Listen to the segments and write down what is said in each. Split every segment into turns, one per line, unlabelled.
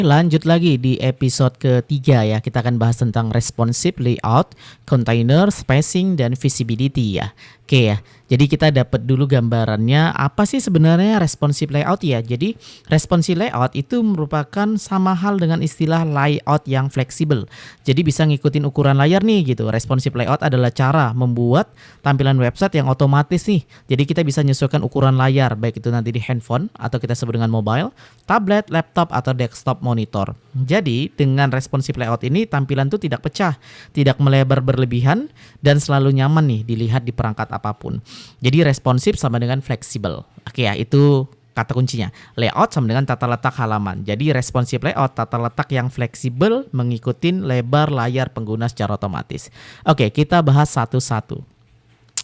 Lanjut lagi di episode ketiga ya, kita akan bahas tentang responsive layout, container, spacing, dan visibility ya. Oke ya, jadi kita dapat dulu gambarannya apa sih sebenarnya responsive layout ya. Jadi responsive layout itu merupakan sama hal dengan istilah layout yang fleksibel. Jadi bisa ngikutin ukuran layar nih gitu. Responsive layout adalah cara membuat tampilan website yang otomatis nih. Jadi kita bisa menyesuaikan ukuran layar, baik itu nanti di handphone atau kita sebut dengan mobile, tablet, laptop, atau desktop monitor. Jadi dengan responsive layout ini tampilan tuh tidak pecah, tidak melebar berlebihan, dan selalu nyaman nih dilihat di perangkat apapun. Jadi responsif sama dengan fleksibel. Oke ya, itu kata kuncinya. Layout sama dengan tata letak halaman. Jadi responsive layout, tata letak yang fleksibel mengikuti lebar layar pengguna secara otomatis. Oke, kita bahas satu-satu.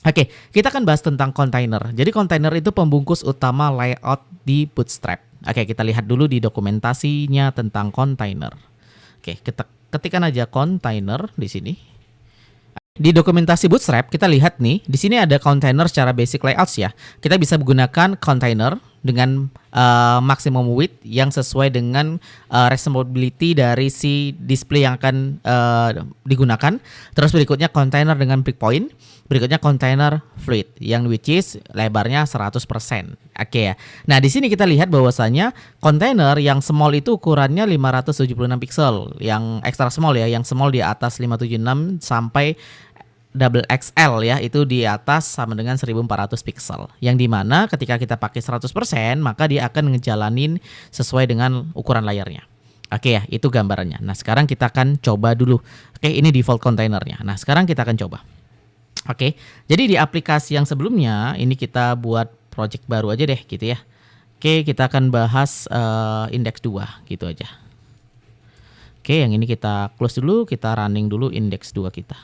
Oke, kita akan bahas tentang container. Jadi container itu pembungkus utama layout di Bootstrap. Oke, kita lihat dulu di dokumentasinya tentang container. Oke, kita ketikkan aja container di sini. Di dokumentasi Bootstrap kita lihat nih, di sini ada container secara basic layouts ya. Kita bisa menggunakan container dengan maximum width yang sesuai dengan responsibility dari si display yang akan digunakan. Terus berikutnya container dengan breakpoint. Berikutnya container fluid yang which is lebarnya 100%. Oke ya. Nah, di sini kita lihat bahwasanya container yang small itu ukurannya 576 pixel, yang extra small ya, yang small di atas 576 sampai double XL ya, itu di atas sama dengan 1400 pixel. Yang dimana ketika kita pakai 100% maka dia akan ngejalanin sesuai dengan ukuran layarnya. Oke ya, itu gambarannya. Nah, sekarang kita akan coba dulu. Oke, ini default kontainernya. Nah, sekarang kita akan coba. Oke, jadi di aplikasi yang sebelumnya ini kita buat project baru aja deh gitu ya. Oke, kita akan bahas index 2 gitu aja. Oke, yang ini kita close dulu, kita running dulu index 2 kita.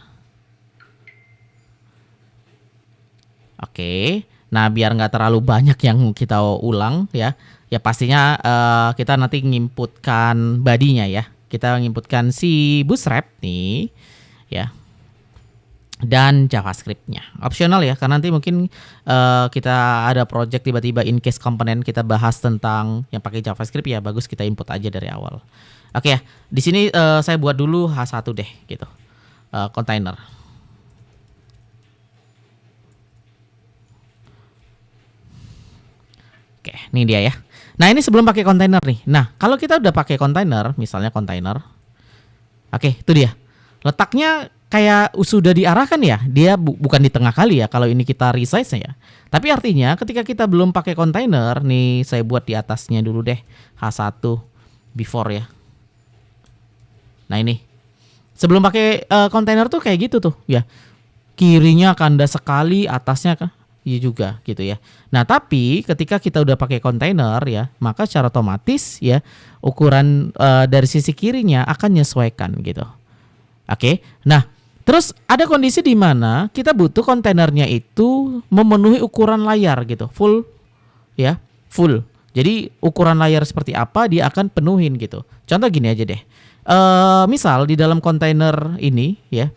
Oke, nah biar nggak terlalu banyak yang kita ulang ya, ya pastinya kita nanti nginputkan body-nya ya. Kita nginputkan si Bootstrap nih ya, dan JavaScript-nya. Opsional ya, karena nanti mungkin kita ada project tiba-tiba in case komponen kita bahas tentang yang pakai JavaScript ya, bagus kita input aja dari awal. Oke ya, di sini saya buat dulu H1 deh gitu, container. Oke, ini dia ya. Nah, ini sebelum pakai kontainer nih. Nah, kalau kita udah pakai kontainer, misalnya kontainer. Oke, itu dia. Letaknya kayak sudah diarahkan ya. Dia bukan di tengah kali ya kalau ini kita resize ya. Tapi artinya ketika kita belum pakai kontainer, nih saya buat di atasnya dulu deh. H1 before ya. Nah, ini. Sebelum pakai kontainer tuh kayak gitu tuh ya. Kirinya kandas sekali, atasnya iya juga gitu ya. Nah, tapi ketika kita udah pakai kontainer ya, maka secara otomatis ya ukuran dari sisi kirinya akan menyesuaikan gitu. Oke. Nah, terus ada kondisi di mana kita butuh kontainernya itu memenuhi ukuran layar gitu, full ya, full. Jadi ukuran layar seperti apa dia akan penuhin gitu. Contoh gini aja deh. Misal di dalam kontainer ini ya.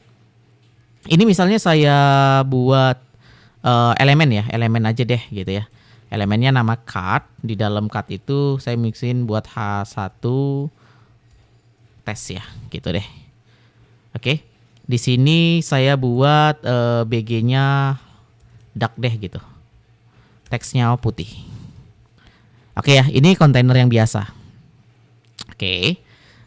Ini misalnya saya buat elemen ya, elemen aja deh gitu ya. Elemennya nama card, di dalam card itu saya mixin buat H1 tes ya, gitu deh. Oke. Di sini saya buat BG-nya dark deh gitu. Teksnya putih. Oke ya, ini kontainer yang biasa. Oke.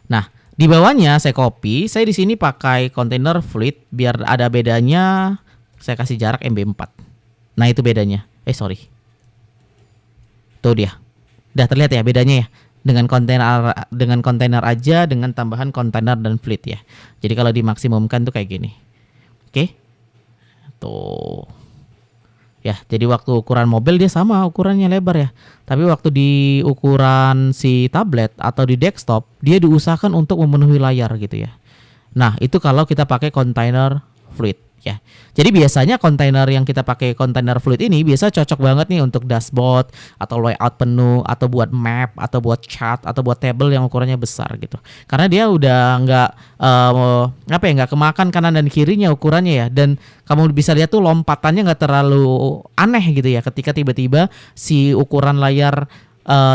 Nah, di bawahnya saya copy, saya di sini pakai kontainer fluid biar ada bedanya. Saya kasih jarak MB4. Nah, itu bedanya. Sorry. Tuh dia. Udah terlihat ya bedanya ya. Dengan kontainer aja dengan tambahan kontainer dan fluid ya. Jadi kalau dimaksimumkan tuh kayak gini. Oke. Tuh. Ya, jadi waktu ukuran mobil dia sama ukurannya lebar ya. Tapi waktu di ukuran si tablet atau di desktop dia diusahakan untuk memenuhi layar gitu ya. Nah, itu kalau kita pakai kontainer fluid ya. Jadi biasanya kontainer yang kita pakai kontainer fluid ini biasa cocok banget nih untuk dashboard atau layout penuh atau buat map atau buat chart atau buat table yang ukurannya besar gitu. Karena dia udah nggak kemakan kanan dan kirinya ukurannya ya, dan kamu bisa lihat tuh lompatannya nggak terlalu aneh gitu ya ketika tiba-tiba si ukuran layar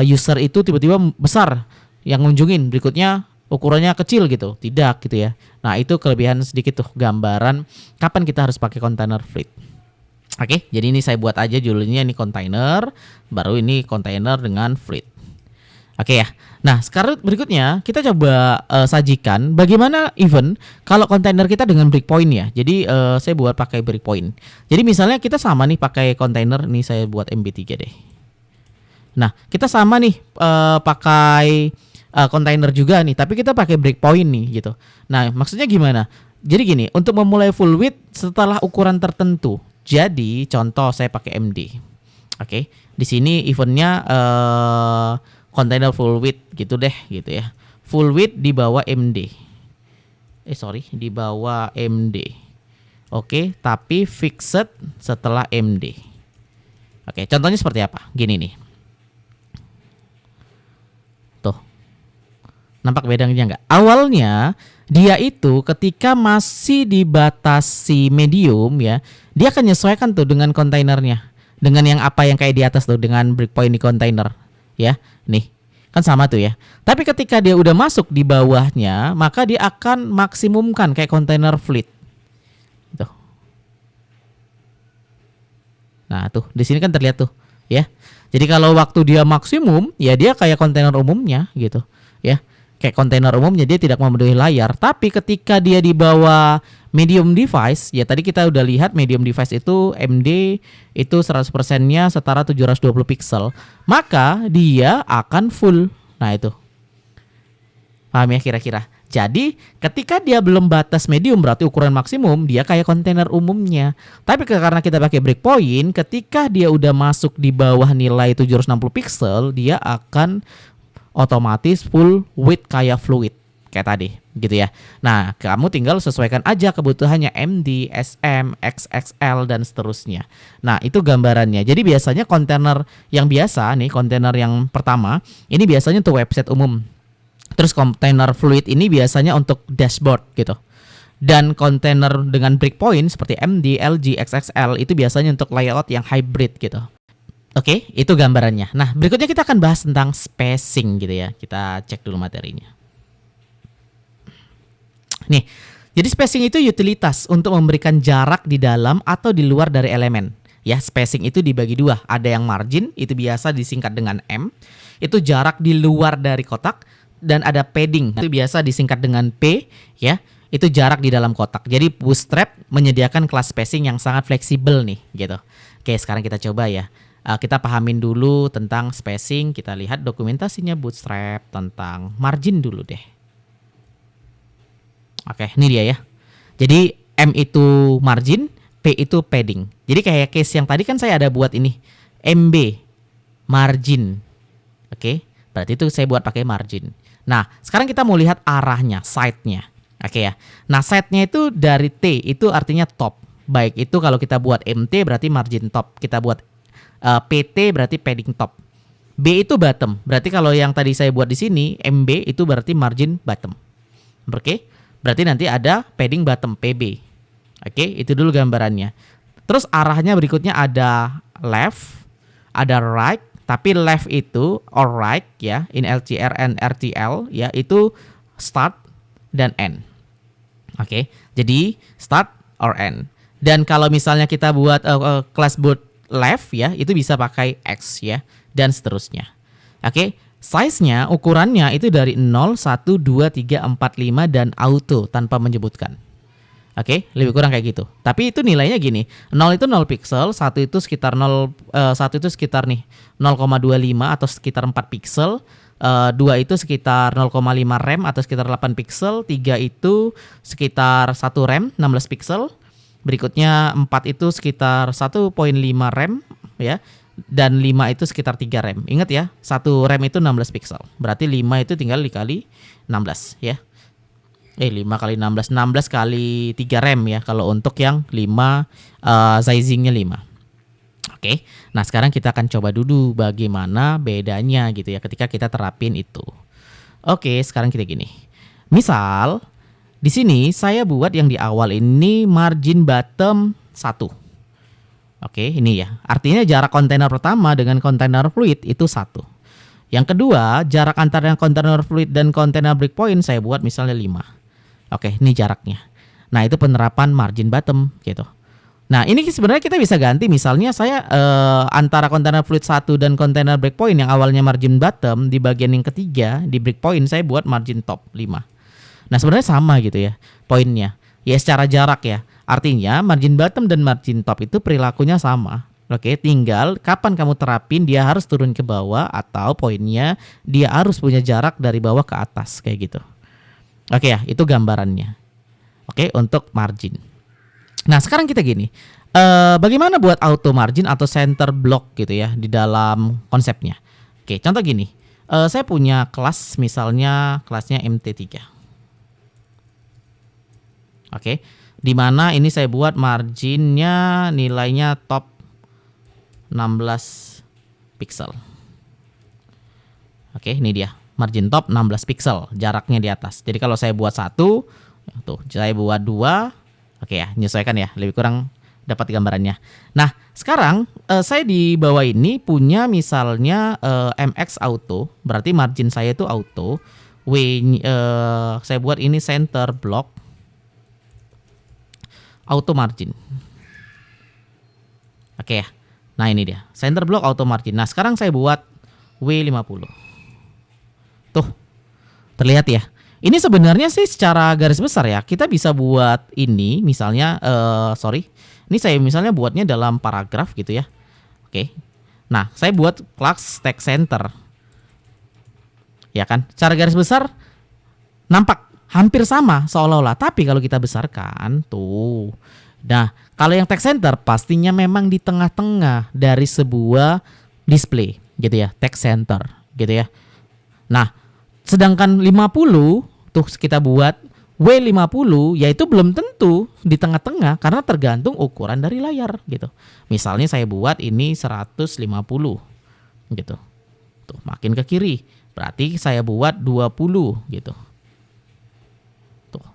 user itu tiba-tiba besar yang ngunjungin, berikutnya ukurannya kecil gitu, tidak gitu ya. Nah itu kelebihan sedikit tuh gambaran kapan kita harus pakai container fleet. Oke, jadi ini saya buat aja judulnya ini container, baru ini container dengan fleet. Oke ya. Nah sekarang berikutnya kita coba sajikan bagaimana even kalau kontainer kita dengan breakpoint ya. Jadi saya buat pakai breakpoint. Jadi misalnya kita sama nih pakai kontainer, nih saya buat MB3 deh. Nah kita sama nih pakai kontainer juga nih, tapi kita pakai breakpoint nih gitu. Nah maksudnya gimana? Jadi gini, untuk memulai full width setelah ukuran tertentu. Jadi contoh saya pakai MD. Oke, di sini eventnya container full width gitu deh gitu ya. Full width di bawah MD. Di bawah MD. Oke, tapi fixed setelah MD. Oke, contohnya seperti apa? Gini nih. Tuh. Nampak bedanya nggak? Awalnya dia itu ketika masih dibatasi medium ya, dia akan menyesuaikan tuh dengan kontainernya, dengan yang apa yang kayak di atas tuh, dengan breakpoint di kontainer ya. Nih kan sama tuh ya. Tapi ketika dia udah masuk di bawahnya, maka dia akan maksimumkan kayak kontainer fleet gitu. Nah tuh di sini kan terlihat tuh ya. Jadi kalau waktu dia maksimum ya dia kayak kontainer umumnya gitu ya. Kayak kontainer umumnya dia tidak memenuhi layar, tapi ketika dia di bawah medium device, ya tadi kita udah lihat medium device itu MD itu 100%-nya setara 720 pixel, maka dia akan full. Nah itu. Paham ya kira-kira? Jadi ketika dia belum batas medium berarti ukuran maksimum, dia kayak kontainer umumnya. Tapi karena kita pakai breakpoint, ketika dia udah masuk di bawah nilai 760 pixel, dia akan otomatis full width kayak fluid kayak tadi gitu ya. Nah kamu tinggal sesuaikan aja kebutuhannya MD, SM, XXL dan seterusnya. Nah itu gambarannya. Jadi biasanya kontainer yang biasa nih, kontainer yang pertama ini biasanya untuk website umum. Terus kontainer fluid ini biasanya untuk dashboard gitu. Dan kontainer dengan breakpoint seperti MD, LG, XXL itu biasanya untuk layout yang hybrid gitu. Oke, itu gambarannya. Nah, berikutnya kita akan bahas tentang spacing gitu ya. Kita cek dulu materinya. Nih, jadi spacing itu utilitas untuk memberikan jarak di dalam atau di luar dari elemen. Ya, spacing itu dibagi dua. Ada yang margin, itu biasa disingkat dengan M. Itu jarak di luar dari kotak. Dan ada padding, itu biasa disingkat dengan P. Ya, itu jarak di dalam kotak. Jadi Bootstrap menyediakan kelas spacing yang sangat fleksibel nih gitu. Oke, sekarang kita coba ya. Kita pahamin dulu tentang spacing. Kita lihat dokumentasinya Bootstrap tentang margin dulu deh. Oke, ini dia ya. Jadi M itu margin, P itu padding. Jadi kayak case yang tadi kan saya ada buat ini. MB margin. Oke, berarti itu saya buat pakai margin. Nah, sekarang kita mau lihat arahnya, side-nya. Oke ya. Nah, side-nya itu dari T, itu artinya top. Baik itu kalau kita buat MT berarti margin top. Kita buat PT berarti padding top. B itu bottom. Berarti kalau yang tadi saya buat di sini MB itu berarti margin bottom. Oke? Berarti nanti ada padding bottom PB. Oke, itu dulu gambarannya. Terus arahnya berikutnya ada left, ada right, tapi left itu or right ya, in LCR and RTL ya, itu start dan end. Oke. Jadi start or end. Dan kalau misalnya kita buat class boot left ya, itu bisa pakai X ya, dan seterusnya. Oke, size-nya, ukurannya itu dari 0, 1, 2, 3, 4, 5 dan auto tanpa menyebutkan. Oke, lebih kurang kayak gitu. Tapi itu nilainya gini, 0 itu 0 pixel, 1 itu sekitar 1 itu sekitar nih 0,25 atau sekitar 4 pixel, 2 itu sekitar 0,5 rem atau sekitar 8 pixel, 3 itu sekitar 1 rem 16 pixel. Berikutnya 4 itu sekitar 1,5 rem ya, dan 5 itu sekitar 3 rem. Ingat ya, 1 rem itu 16 pixel. Berarti 5 itu tinggal dikali 16 ya. 5 kali 16, 16 kali 3 rem ya kalau untuk yang 5 sizingnya 5. Oke. Nah, sekarang kita akan coba dulu bagaimana bedanya gitu ya ketika kita terapin itu. Oke, sekarang kita gini. Misal di sini saya buat yang di awal ini margin bottom 1. Oke, ini ya. Artinya jarak kontainer pertama dengan kontainer fluid itu 1. Yang kedua, jarak antara container fluid dan container breakpoint saya buat misalnya 5. Oke, ini jaraknya. Nah, itu penerapan margin bottom gitu. Nah, ini sebenarnya kita bisa ganti, misalnya saya antara container fluid 1 dan container breakpoint yang awalnya margin bottom, di bagian yang ketiga di breakpoint saya buat margin top 5. Nah, sebenarnya sama gitu ya poinnya. Ya secara jarak ya. Artinya margin bottom dan margin top itu perilakunya sama. Oke, tinggal kapan kamu terapin, dia harus turun ke bawah atau poinnya dia harus punya jarak dari bawah ke atas kayak gitu. Oke ya, itu gambarannya. Oke, untuk margin. Nah, sekarang kita gini. Bagaimana buat auto margin atau center block gitu ya di dalam konsepnya. Oke, contoh gini. Saya punya kelas, misalnya kelasnya MT3. Oke, di mana ini saya buat marginnya nilainya top 16 pixel. Oke, ini dia margin top 16 pixel, jaraknya di atas. Jadi kalau saya buat 1, tuh saya buat 2, oke ya, menyesuaikan ya, lebih kurang dapat gambarannya. Nah, sekarang saya di bawah ini punya misalnya MX auto, berarti margin saya itu auto. Saya buat ini center block auto margin. Oke ya. Nah, ini dia, center block auto margin. Nah, sekarang saya buat W50. Tuh, terlihat ya. Ini sebenarnya sih secara garis besar ya, kita bisa buat ini misalnya, ini saya misalnya buatnya dalam paragraf gitu ya. Oke. Nah, saya buat class text center. Ya kan? Secara garis besar nampak hampir sama seolah-olah, tapi kalau kita besarkan tuh. Nah, kalau yang text center pastinya memang di tengah-tengah dari sebuah display gitu ya, text center gitu ya. Nah, sedangkan 50 tuh kita buat W50 yaitu belum tentu di tengah-tengah karena tergantung ukuran dari layar gitu. Misalnya saya buat ini 150 gitu. Tuh, makin ke kiri. Berarti saya buat 20 gitu. Tuh.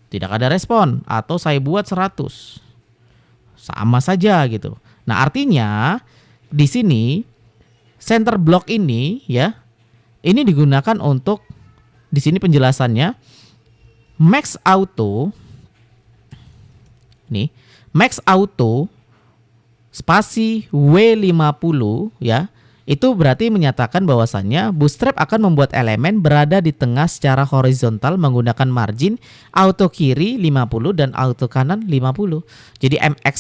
Tidak ada respon atau saya buat 100. Sama saja gitu. Nah, artinya di sini center block ini ya, ini digunakan untuk, di sini penjelasannya max auto. Nih, max auto spasi W50 ya. Itu berarti menyatakan bahwasannya Bootstrap akan membuat elemen berada di tengah secara horizontal menggunakan margin auto kiri 50 dan auto kanan 50. Jadi MX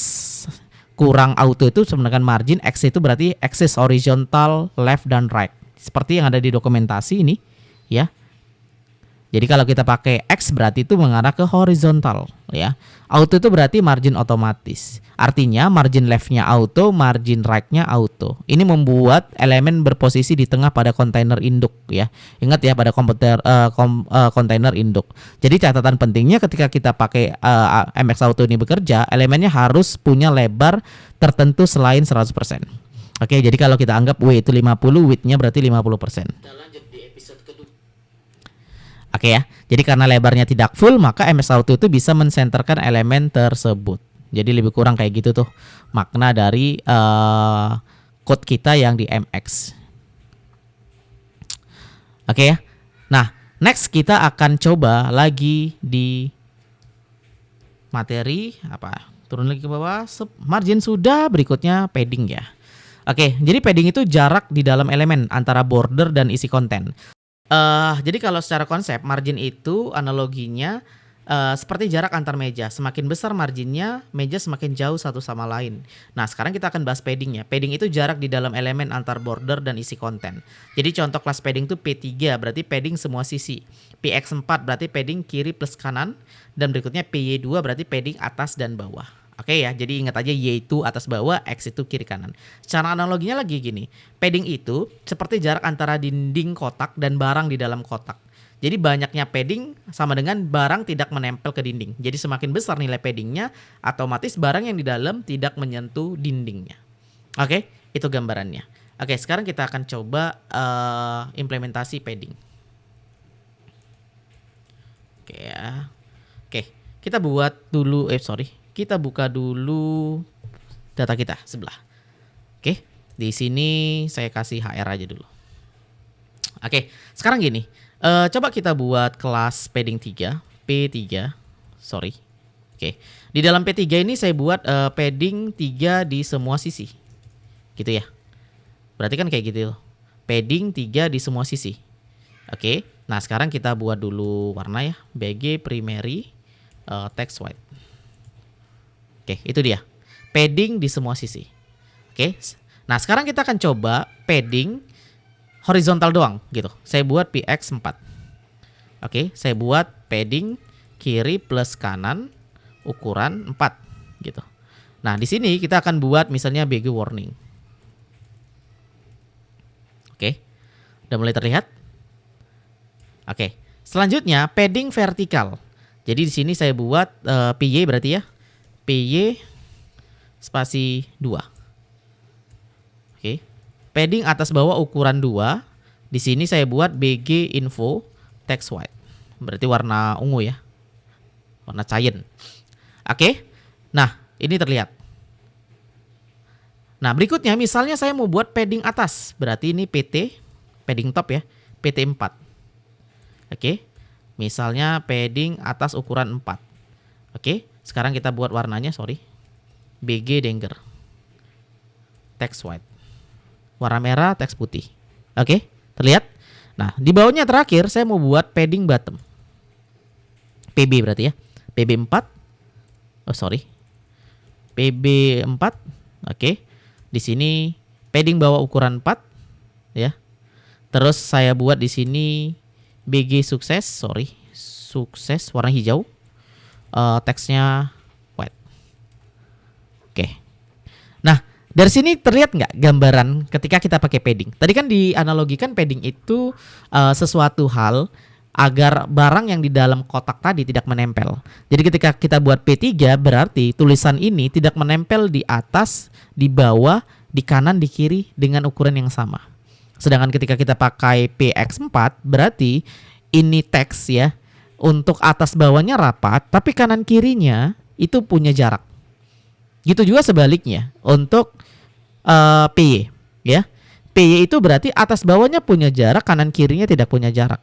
kurang auto itu sebenarnya margin, X itu berarti axis horizontal left dan right. Seperti yang ada di dokumentasi ini ya. Jadi kalau kita pakai X berarti itu mengarah ke horizontal ya. Auto itu berarti margin otomatis. Artinya margin leftnya auto, margin rightnya auto. Ini membuat elemen berposisi di tengah pada kontainer induk ya. Ingat ya, pada kontainer induk. Jadi catatan pentingnya ketika kita pakai MX Auto ini bekerja, elemennya harus punya lebar tertentu selain 100%. Oke, jadi kalau kita anggap W itu 50, width-nya berarti 50%. Kita lanjut di episode kedua. Oke ya, jadi karena lebarnya tidak full, maka MX Auto itu bisa mensenterkan elemen tersebut. Jadi lebih kurang kayak gitu tuh makna dari code kita yang di MX. Oke ya. Nah, next kita akan coba lagi di materi apa? Turun lagi ke bawah. Margin sudah, berikutnya padding ya. Oke, jadi padding itu jarak di dalam elemen antara border dan isi konten. Jadi kalau secara konsep margin itu analoginya seperti jarak antar meja. Semakin besar marginnya, meja semakin jauh satu sama lain. Nah, sekarang kita akan bahas padding ya. Padding itu jarak di dalam elemen antar border dan isi konten. Jadi contoh kelas padding itu P3 berarti padding semua sisi. PX4 berarti padding kiri plus kanan. Dan berikutnya PY2 berarti padding atas dan bawah. Oke ya, jadi ingat aja Y itu atas bawah, X itu kiri kanan. Secara analoginya lagi gini, padding itu seperti jarak antara dinding kotak dan barang di dalam kotak. Jadi banyaknya padding sama dengan barang tidak menempel ke dinding. Jadi semakin besar nilai paddingnya, otomatis barang yang di dalam tidak menyentuh dindingnya. Oke, itu gambarannya. Oke, sekarang kita akan coba implementasi padding. Oke ya. Oke, kita buat dulu, kita buka dulu data kita sebelah. Oke, di sini saya kasih HR aja dulu. Oke, sekarang gini. Coba kita buat kelas padding 3, P3. Sorry. Oke. Di dalam P3 ini saya buat padding 3 di semua sisi. Gitu ya. Berarti kan kayak gitu. Padding 3 di semua sisi. Oke. Nah, sekarang kita buat dulu warna ya. BG primary text white. Oke, itu dia. Padding di semua sisi. Oke. Nah, sekarang kita akan coba padding horizontal doang gitu. Saya buat PX 4. Oke, saya buat padding kiri plus kanan ukuran 4 gitu. Nah, di sini kita akan buat misalnya BG warning. Oke. Udah mulai terlihat? Oke. Selanjutnya padding vertikal. Jadi di sini saya buat PY berarti ya. PY spasi 2. Oke. Padding atas bawah ukuran 2. Di sini saya buat BG info text white. Berarti warna ungu ya. Warna cyan. Oke. Nah, ini terlihat. Nah, berikutnya misalnya saya mau buat padding atas. Berarti ini PT, padding top ya. PT 4. Oke. Misalnya padding atas ukuran 4. Oke. Sekarang kita buat warnanya, sorry. BG Danger. Text white. Warna merah, teks putih. Oke, terlihat? Nah, di bawahnya terakhir saya mau buat padding bottom. PB berarti ya. PB 4. Oh, sorry. PB 4. Oke. Di sini padding bawah ukuran 4 ya. Terus saya buat di sini BG sukses, sorry. Sukses warna hijau. Teksnya white. Oke. Nah, dari sini terlihat nggak gambaran ketika kita pakai padding? Tadi kan dianalogikan padding itu sesuatu hal agar barang yang di dalam kotak tadi tidak menempel. Jadi ketika kita buat P3 berarti tulisan ini tidak menempel di atas, di bawah, di kanan, di kiri dengan ukuran yang sama. Sedangkan ketika kita pakai PX4 berarti ini teks ya. Untuk atas bawahnya rapat, tapi kanan kirinya itu punya jarak. Gitu juga sebaliknya untuk PY ya. PY itu berarti atas bawahnya punya jarak, kanan kirinya tidak punya jarak.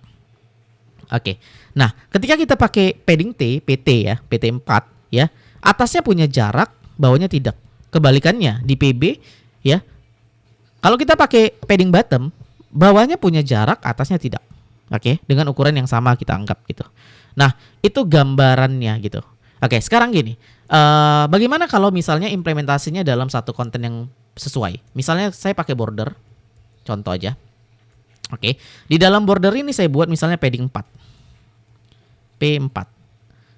Oke. Nah, ketika kita pakai padding T, PT ya, PT 4 ya, atasnya punya jarak, bawahnya tidak. Kebalikannya di PB ya. Kalau kita pakai padding bottom, bawahnya punya jarak, atasnya tidak. Oke, dengan ukuran yang sama kita anggap gitu. Nah, itu gambarannya gitu. Oke, sekarang gini. Bagaimana kalau misalnya implementasinya dalam satu konten yang sesuai? Misalnya saya pakai border. Contoh aja. Oke, di dalam border ini saya buat misalnya padding 4. P4.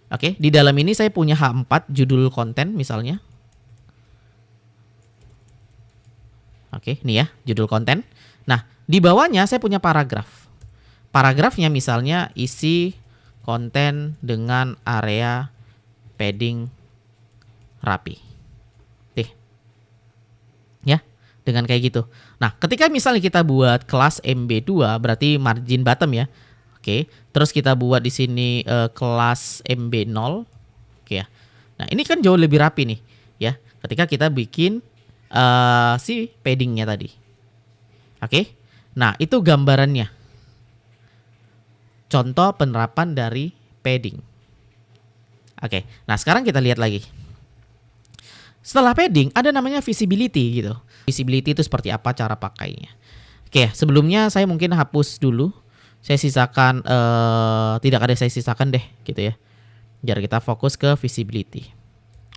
Oke, di dalam ini saya punya H4 judul konten misalnya. Oke, ini ya, judul konten. Nah, di bawahnya saya punya paragraf. Paragrafnya misalnya isi konten dengan area padding rapi. Ya, dengan kayak gitu. Nah, ketika misalnya kita buat kelas MB2 berarti margin bottom ya. Oke, terus kita buat di sini kelas MB0. Oke ya. Nah, ini kan jauh lebih rapi nih ya. Ketika kita bikin si paddingnya tadi. Oke. Nah, itu gambarannya. Contoh penerapan dari padding. Oke, nah sekarang kita lihat lagi. Setelah padding ada namanya visibility gitu. Visibility itu seperti apa cara pakainya. Oke, sebelumnya saya mungkin hapus dulu. Saya sisakan, tidak ada saya sisakan deh gitu ya. Biar kita fokus ke visibility.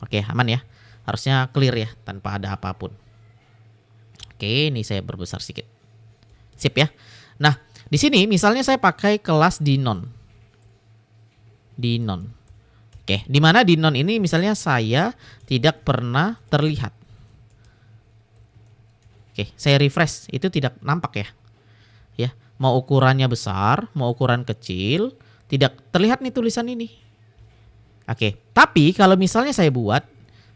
Oke, aman ya. Harusnya clear ya tanpa ada apapun. Oke, ini saya berbesar sedikit. Sip ya. Nah, di sini misalnya saya pakai kelas dinon. Dinon. Oke, di mana dinon ini misalnya saya tidak pernah terlihat. Oke, saya refresh, itu tidak nampak ya. Ya, mau ukurannya besar, mau ukuran kecil, tidak terlihat nih tulisan ini. Oke, tapi kalau misalnya saya buat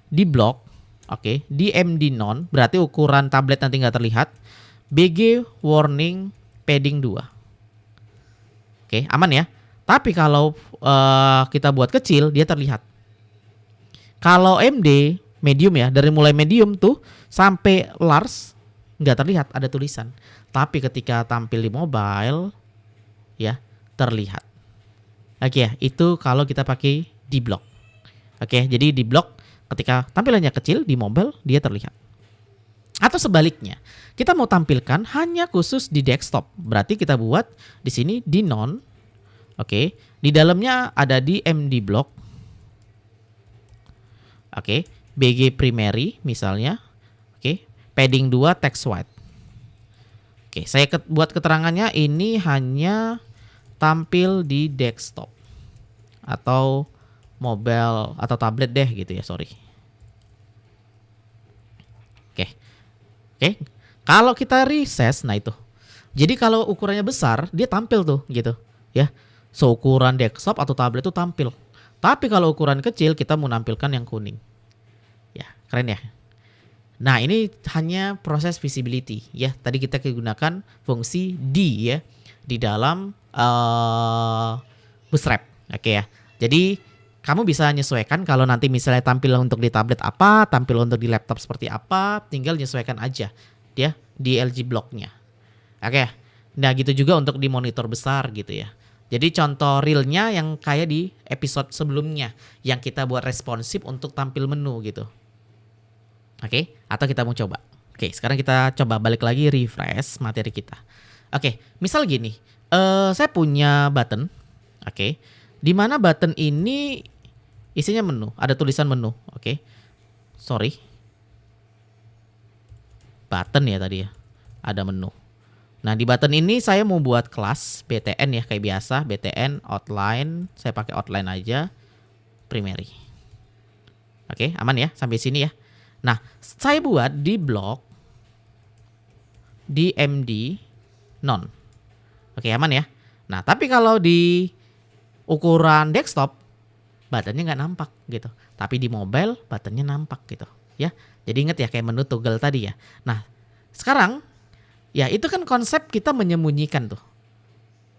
di blok, oke, di MD non, berarti ukuran tablet nanti nggak terlihat. BG warning padding 2. Oke, aman ya. Tapi kalau kita buat kecil, dia terlihat. Kalau MD medium ya, dari mulai medium tuh sampai large nggak terlihat ada tulisan. Tapi ketika tampil di mobile, ya terlihat. Oke ya, itu kalau kita pakai D-Block. Oke, jadi D-Block ketika tampilannya kecil di mobile dia terlihat. Atau sebaliknya, kita mau tampilkan hanya khusus di desktop. Berarti kita buat di sini di non. Oke, di dalamnya ada di MD block. Oke, BG primary misalnya. Oke, padding 2 text white. Oke, saya buat keterangannya ini hanya tampil di desktop atau mobile atau tablet deh gitu ya, sorry. Oke, kalau kita resize, nah itu. Jadi kalau ukurannya besar, dia tampil tuh gitu, ya. So ukuran desktop atau tablet itu tampil. Tapi kalau ukuran kecil, kita mau nampilkan yang kuning. Ya, keren ya. Nah ini hanya proses visibility, ya. Tadi kita gunakan fungsi D ya di dalam Bootstrap, oke ya. Jadi kamu bisa menyesuaikan kalau nanti misalnya tampil untuk di tablet apa, tampil untuk di laptop seperti apa, tinggal menyesuaikan aja dia di LG blocknya. Oke, nah gitu juga untuk di monitor besar gitu ya. Jadi contoh realnya yang kayak di episode sebelumnya, yang kita buat responsif untuk tampil menu gitu. Oke, atau kita mau coba. Oke, sekarang kita coba balik lagi refresh materi kita. Oke, misal gini, saya punya button, oke, di mana button ini isinya menu, ada tulisan menu, oke. Sorry. Button ya tadi ya. Ada menu. Nah, di button ini saya mau buat kelas BTN ya kayak biasa, BTN outline, saya pakai outline aja, primary. Oke, aman ya sampai sini ya. Nah, saya buat di block di MD non. Oke, aman ya. Nah, tapi kalau di ukuran desktop buttonnya nggak nampak gitu. Tapi di mobile buttonnya nampak gitu ya. Jadi ingat ya kayak menu toggle tadi ya. Nah sekarang ya itu kan konsep kita menyembunyikan tuh.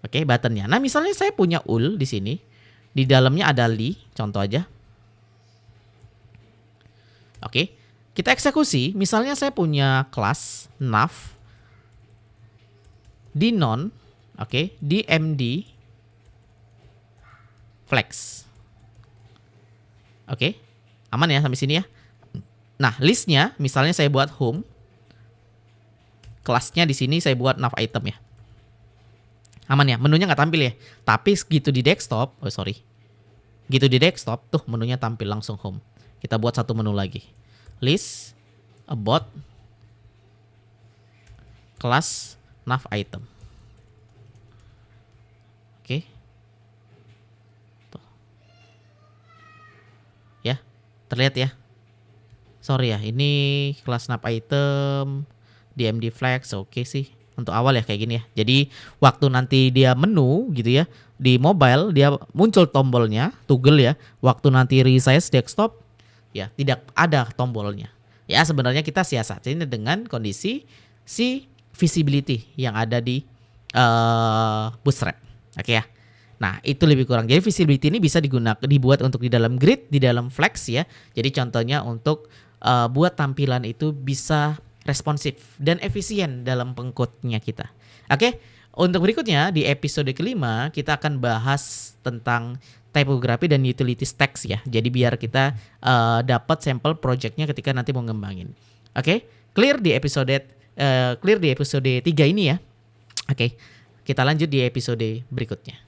Oke, buttonnya. Nah misalnya saya punya ul di sini. Di dalamnya ada li, contoh aja. Oke, kita eksekusi. Misalnya saya punya kelas nav di non, oke, di MD flex. Oke, aman ya sampai sini ya. Nah, listnya misalnya saya buat home, kelasnya di sini saya buat nav item ya. Aman ya, menunya nggak tampil ya. Tapi gitu di desktop, gitu di desktop tuh menunya tampil langsung home. Kita buat satu menu lagi, list, about, kelas, nav item. Oke. Terlihat ya. Sorry ya, ini kelas nav item DMD flex, oke sih. Untuk awal ya kayak gini ya. Jadi waktu nanti dia menu gitu ya, di mobile dia muncul tombolnya, toggle ya. Waktu nanti resize desktop ya tidak ada tombolnya. Ya sebenarnya kita siasatin dengan kondisi si visibility yang ada di Bootstrap. Oke ya. Nah itu lebih kurang. Jadi visibility ini bisa dibuat untuk di dalam grid, di dalam flex ya. Jadi contohnya untuk buat tampilan itu bisa responsif dan efisien dalam pengcode-nya kita. Oke, untuk berikutnya di episode kelima kita akan bahas tentang typography dan utilities text ya. Jadi biar kita dapat sampel projectnya ketika nanti mau ngembangin. Oke, clear di episode 3 ini ya. Oke, kita lanjut di episode berikutnya.